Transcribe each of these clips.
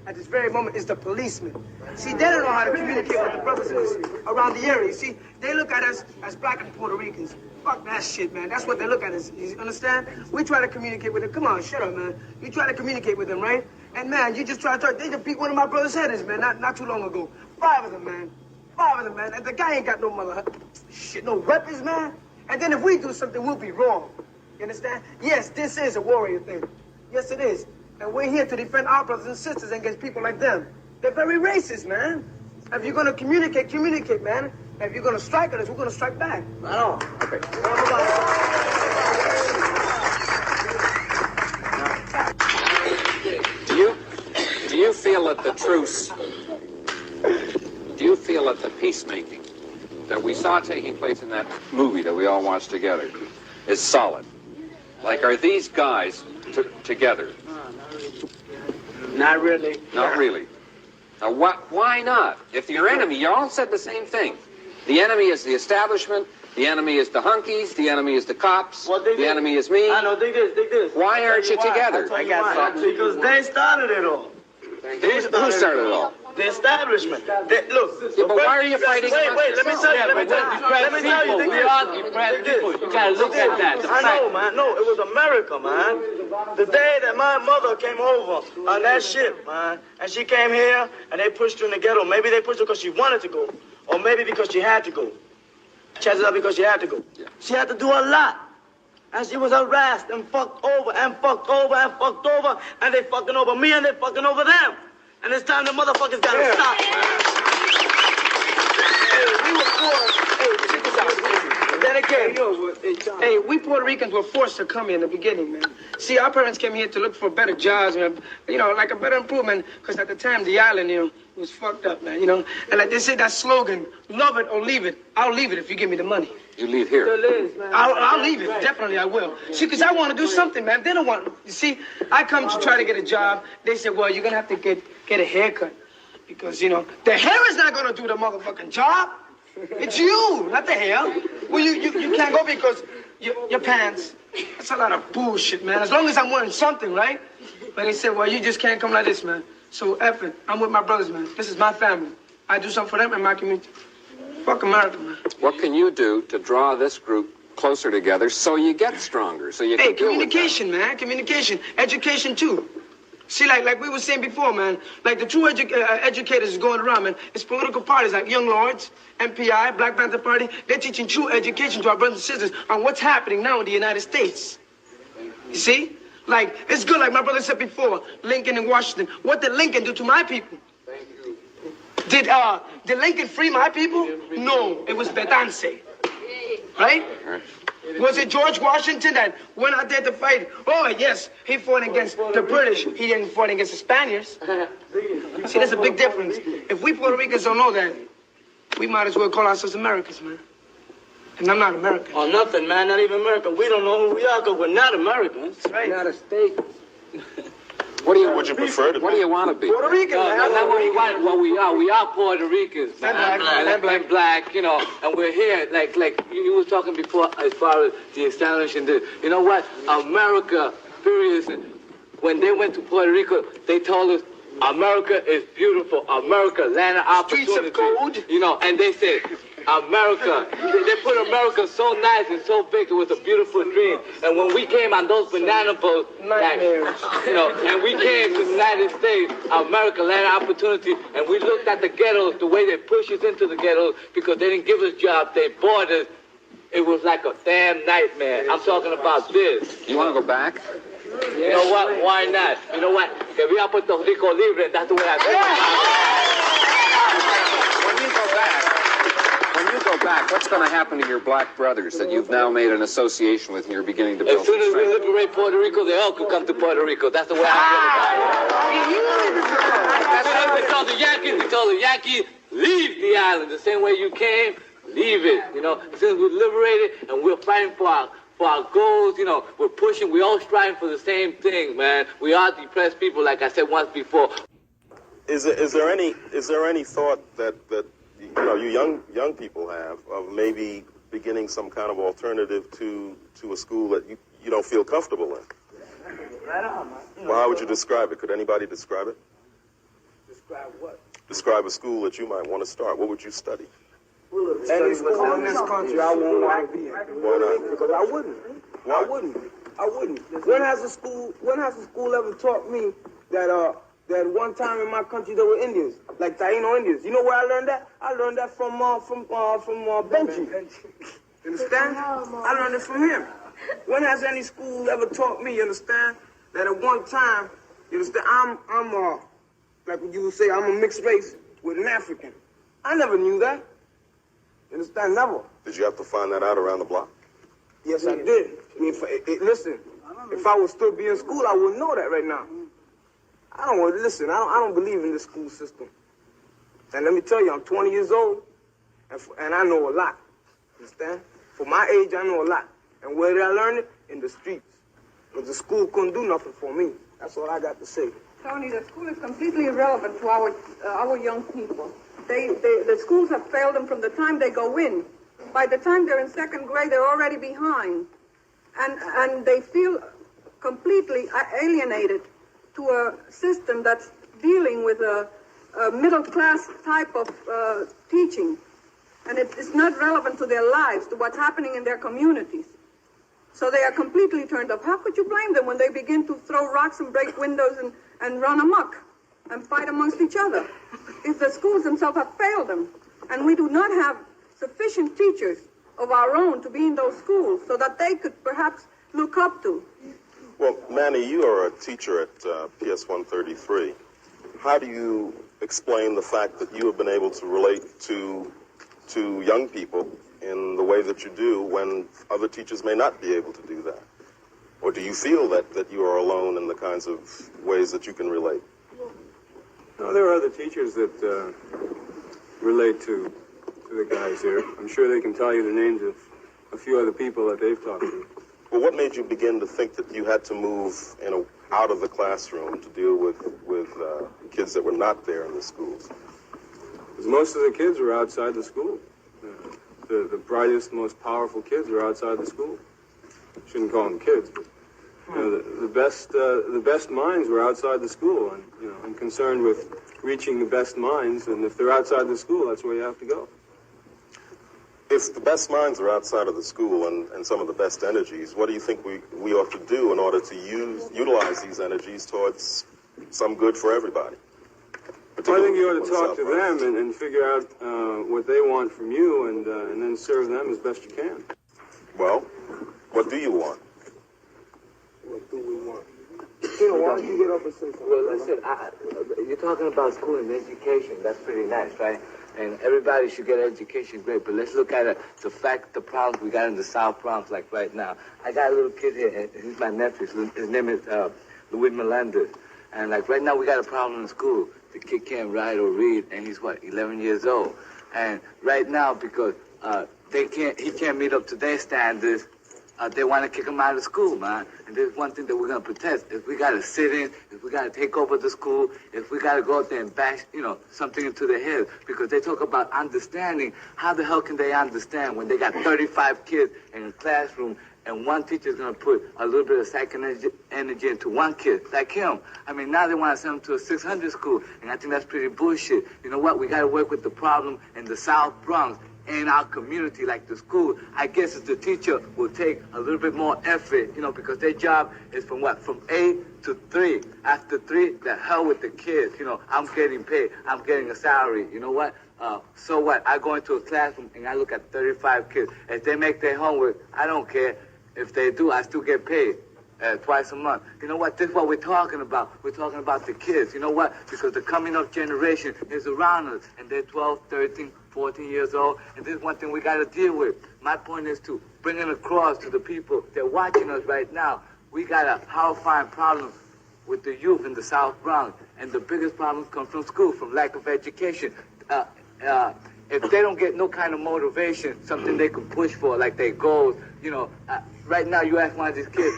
at this very moment is the policemen. See, they don't know how to communicate with the brothers around the area. See, they look at us as black and Puerto Ricans. Fuck that shit, man. That's what they look at us. You understand? We try to communicate with them. Come on, shut up, man. You try to communicate with them, right? And, man, you just try to talk. They just beat one of my brother's heads, man, not too long ago. 5 of them, man. 5 of them, man. And the guy ain't got no mother... Shit, no weapons, man. And then if we do something, we'll be wrong. You understand? Yes, this is a warrior thing. Yes, it is. And we're here to defend our brothers and sisters against people like them. They're very racist, man. If you're going to communicate, communicate, man. If you're going to strike at us, we're going to strike back. Right on. Okay. Do you feel that the truce, do you feel that the peacemaking that we saw taking place in that movie that we all watched together is solid? Like, are these guys together? Not really. Not really. Now, why not? If your enemy, you all said the same thing. The enemy is the establishment, the enemy is the hunkies, the enemy is the cops, the enemy is me. I know, they did. Why aren't you together? I got something. Because they started it all. Who started it all? The establishment. Look. Yeah, but why are you fighting? Wait, let me tell you. Let me tell you. We are depressed people. You gotta look at that. I know, man. No, it was America, man. The day that my mother came over on that ship, man, and she came here and they pushed her in the ghetto. Maybe they pushed her because she wanted to go, or maybe because she had to go. Chances are because she had to go. She had to do a lot. And she was harassed and fucked over and fucked over and fucked over, and they fucking over me and they fucking over them. And it's time the motherfuckers gotta stop, man. Hey, we were forced. Hey, check this out. Then again, hey, we Puerto Ricans were forced to come here in the beginning, man. See, our parents came here to look for better jobs, man. You know, like a better improvement, because at the time, the island, you know, was fucked up, man, you know. And like they say that slogan, love it or leave it. I'll leave it if you give me the money. You leave here. I'll leave it. Definitely, I will. See, because I want to do something, man. They don't want... You see, I come to try to get a job. They say, well, you're going to have to get a haircut. Because, you know, the hair is not going to do the motherfucking job. It's you, not the hair. Well, you can't go because your pants. That's a lot of bullshit, man. As long as I'm wearing something, right? But they said, well, you just can't come like this, man. So, F it. I'm with my brothers, man. This is my family. I do something for them and my community. Fuck America, man. What can you do to draw this group closer together so you get stronger, so you can deal with communication, man. Communication. Education, too. See, like we were saying before, man, like the true educators going around, man, it's political parties like Young Lords, MPI, Black Panther Party. They're teaching true education to our brothers and sisters on what's happening now in the United States. You see? Like, it's good, like my brother said before, Lincoln and Washington. What did Lincoln do to my people? Did Lincoln free my people? No, it was Betance. Right? Was it George Washington that went out there to fight? Oh, yes, he fought against the British. He didn't fight against the Spaniards. See, there's a big difference. If we Puerto Ricans don't know that, we might as well call ourselves Americans, man. And I'm not American. Oh, nothing, man. Not even American. We don't know who we are because we're not Americans. That's right. Not a state. Would you prefer to be? What do you want to be? Puerto Rican, man. That's not what we want. What we are. We are Puerto Ricans. And black, you know, and we're here. Like you were talking before as far as the establishment. You know what? America, period. When they went to Puerto Rico, they told us America is beautiful. America, land of opportunity. Streets of gold. You know, and they said, America. They put America so nice and so big. It was a beautiful dream. And when we came on those banana boats, like, you know, and we came to the United States, America, land of opportunity, and we looked at the ghettos, the way they pushed us into the ghettos because they didn't give us jobs, they bought us. It was like a damn nightmare. I'm talking about this. You want to go back? You know what? Why not? You know what? Que viva Puerto Rico libre. That's the way I feel. When you go back, what's going to happen to your black brothers that you've now made an association with and you're beginning to build? As soon as we liberate Puerto Rico, they all could come to Puerto Rico. That's the way I feel about it. We told the Yankees, leave the island the same way you came. Leave it. You know, as soon as we liberate it, and we're fighting for our goals, you know, we're pushing, we all striving for the same thing, man. We are depressed people, like I said once before. Is there any thought that you know you young people have of maybe beginning some kind of alternative to a school that you don't feel comfortable in? Right on, man. Well, how would you describe it? Could anybody describe it? describe a school that you might want to start, what would you study? Any school in this country, I won't want to be in. Why not? Because I wouldn't. Why? I wouldn't. When has a school ever taught me that one time in my country there were Indians, like Taino Indians? You know where I learned that? I learned that from Benji. You understand? I learned it from him. When has any school ever taught me, you understand, that at one time, you understand, I'm like you would say, I'm a mixed race with an African. I never knew that. You understand? Never. Did you have to find that out around the block? Yes, I did. I mean, listen, if I would still be in school, I wouldn't know that right now. I don't believe in this school system. And let me tell you, I'm 20 years old, and I know a lot. Understand? For my age, I know a lot. And where did I learn it? In the streets. Because the school couldn't do nothing for me. That's all I got to say. Tony, the school is completely irrelevant to our young people. The schools have failed them from the time they go in. By the time they're in second grade, they're already behind. And they feel completely alienated to a system that's dealing with a middle-class type of teaching. And it's not relevant to their lives, to what's happening in their communities. So they are completely turned off. How could you blame them when they begin to throw rocks and break windows and run amok and fight amongst each other? If the schools themselves have failed them, and we do not have sufficient teachers of our own to be in those schools so that they could perhaps look up to. Well, Manny, you are a teacher at PS 133. How do you explain the fact that you have been able to relate to young people in the way that you do when other teachers may not be able to do that? Or do you feel that you are alone in the kinds of ways that you can relate? No, there are other teachers that relate to the guys here. I'm sure they can tell you the names of a few other people that they've talked to. Well, what made you begin to think that you had to move out of the classroom to deal with kids that were not there in the schools? Because most of the kids were outside the school. The brightest, most powerful kids were outside the school. Shouldn't call them kids, but the best minds were outside the school, and I'm concerned with reaching the best minds. And if they're outside the school, that's where you have to go. If the best minds are outside of the school and some of the best energies, what do you think we ought to do in order to utilize these energies towards some good for everybody? Well, I think you ought to talk to them and figure out what they want from you, and then serve them as best you can. Well, what do you want? What do we want? Why don't you get up and say something? Well, listen, you're talking about school and education. That's pretty nice, right? And everybody should get education, great. But let's look at the fact, the problems we got in the South Bronx, like right now. I got a little kid here, and he's my nephew. His name is Luis Melendez. And like right now, we got a problem in school. The kid can't write or read, and he's 11 years old. And right now, because he can't meet up to their standards, they want to kick him out of school, man. And there's one thing that we're going to protest. If we got to sit in, if we got to take over the school, if we got to go out there and bash, something into their head, because they talk about understanding. How the hell can they understand when they got 35 kids in a classroom and one teacher's going to put a little bit of psych energy into one kid, like him? I mean, now they want to send him to a 600 school, and I think that's pretty bullshit. You know what? We got to work with the problem in the South Bronx, in our community, like the school. I guess if the teacher will take a little bit more effort, because their job is from 8 to 3. After 3, the hell with the kids. I'm getting paid. I'm getting a salary. You know what? So what? I go into a classroom and I look at 35 kids. If they make their homework, I don't care. If they do, I still get paid twice a month. You know what? This is what we're talking about. We're talking about the kids. You know what? Because the coming up generation is around us, and they're 12, 13, 14 years old, and this is one thing we got to deal with. My point is to bring it across to the people that are watching us right now. We got a horrifying problem with the youth in the South Bronx, and the biggest problems come from school, from lack of education. If they don't get no kind of motivation, something they can push for, like their goals, right now you ask one of these kids,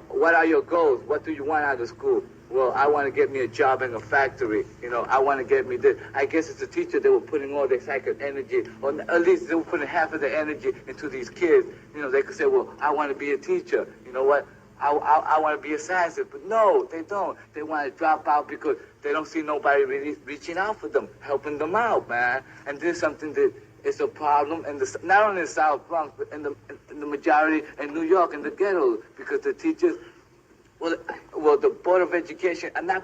what are your goals? What do you want out of school? Well, I want to get me a job in a factory. I want to get me this. I guess it's the teacher that were putting all their psychic energy, or at least they were putting half of the energy into these kids. They could say, well, I want to be a teacher. You know what? I want to be a scientist. But no, they don't. They want to drop out because they don't see nobody really reaching out for them, helping them out, man. And this is something that is a problem in the, not only in the South Bronx, but in the majority in New York, in the ghettos, because the teachers, well, the Board of Education are not